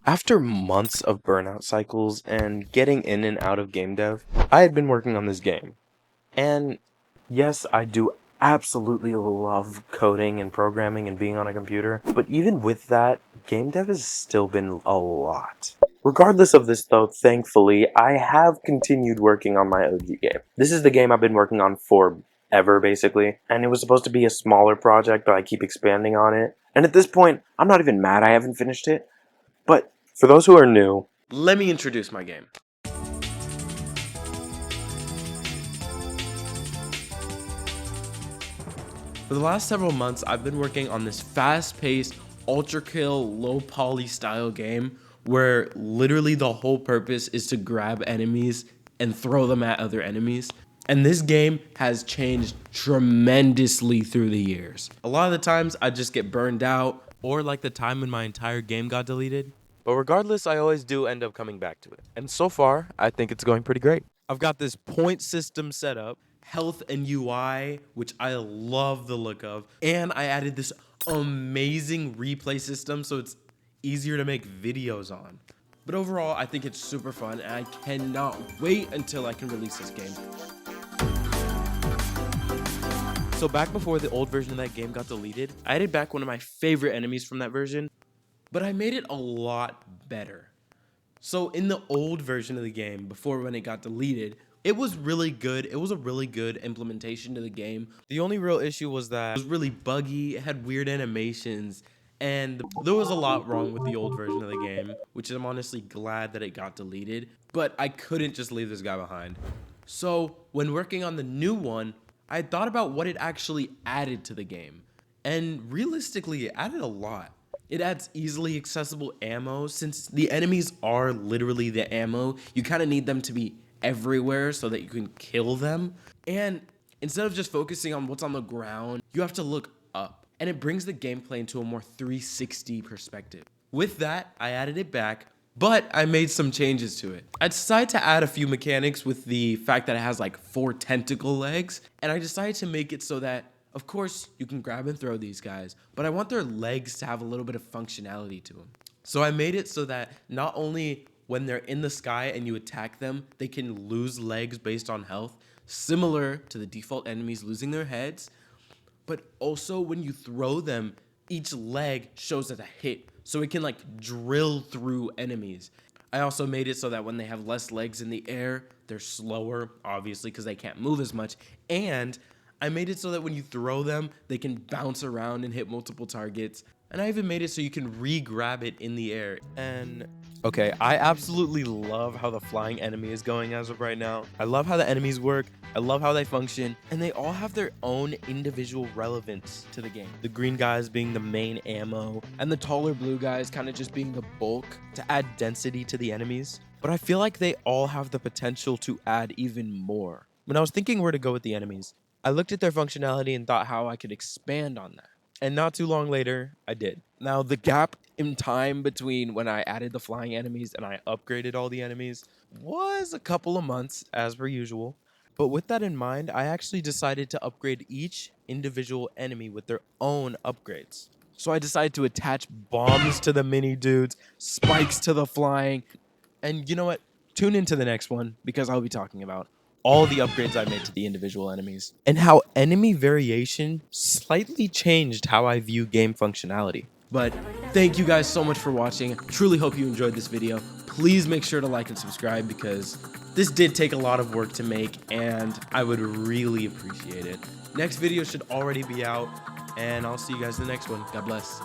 After months of burnout cycles and getting in and out of game dev, I had been working on this game. And yes, I do absolutely love coding and programming and being on a computer, but even with that, game dev has still been a lot. Regardless of this though, thankfully, I have continued working on my OG game. This is the game I've been working on forever, basically, and it was supposed to be a smaller project, but I keep expanding on it. And at this point, I'm not even mad I haven't finished it. But for those who are new, let me introduce my game. For the last several months, I've been working on this fast-paced, ultra-kill, low-poly style game where literally the whole purpose is to grab enemies and throw them at other enemies. And this game has changed tremendously through the years. A lot of the times, I just get burned out, or like the time when my entire game got deleted. But regardless, I always do end up coming back to it. And so far, I think it's going pretty great. I've got this point system set up, health and UI, which I love the look of, and I added this amazing replay system so it's easier to make videos on. But overall, I think it's super fun, and I cannot wait until I can release this game. So back before the old version of that game got deleted, I added back one of my favorite enemies from that version, but I made it a lot better. So in the old version of the game, before when it got deleted, it was really good. It was a really good implementation to the game. The only real issue was that it was really buggy, it had weird animations, and there was a lot wrong with the old version of the game, which I'm honestly glad that it got deleted, but I couldn't just leave this guy behind. So when working on the new one, I thought about what it actually added to the game, and realistically, it added a lot. It adds easily accessible ammo. Since the enemies are literally the ammo, you kind of need them to be everywhere so that you can kill them. And instead of just focusing on what's on the ground, you have to look up. And it brings the gameplay into a more 360 perspective. With that, I added it back, but I made some changes to it. I decided to add a few mechanics with the fact that it has like 4 tentacle legs, and I decided to make it so that, of course, you can grab and throw these guys, but I want their legs to have a little bit of functionality to them. So I made it so that not only when they're in the sky and you attack them, they can lose legs based on health, similar to the default enemies losing their heads, but also when you throw them, each leg shows as a hit, so it can like drill through enemies. I also made it so that when they have less legs in the air, they're slower, obviously, because they can't move as much, and I made it so that when you throw them, they can bounce around and hit multiple targets. And I even made it so you can re-grab it in the air. And okay, I absolutely love how the flying enemy is going as of right now. I love how the enemies work. I love how they function. And they all have their own individual relevance to the game. The green guys being the main ammo, and the taller blue guys kind of just being the bulk to add density to the enemies. But I feel like they all have the potential to add even more. When I was thinking where to go with the enemies, I looked at their functionality and thought how I could expand on that. And not too long later, I did. Now, the gap in time between when I added the flying enemies and I upgraded all the enemies was a couple of months, as per usual. But with that in mind, I actually decided to upgrade each individual enemy with their own upgrades. So I decided to attach bombs to the mini dudes, spikes to the flying, and you know what? Tune into the next one because I'll be talking about all the upgrades I made to the individual enemies, and how enemy variation slightly changed how I view game functionality. But thank you guys so much for watching. Truly hope you enjoyed this video. Please make sure to like and subscribe because this did take a lot of work to make and I would really appreciate it. Next video should already be out and I'll see you guys in the next one. God bless.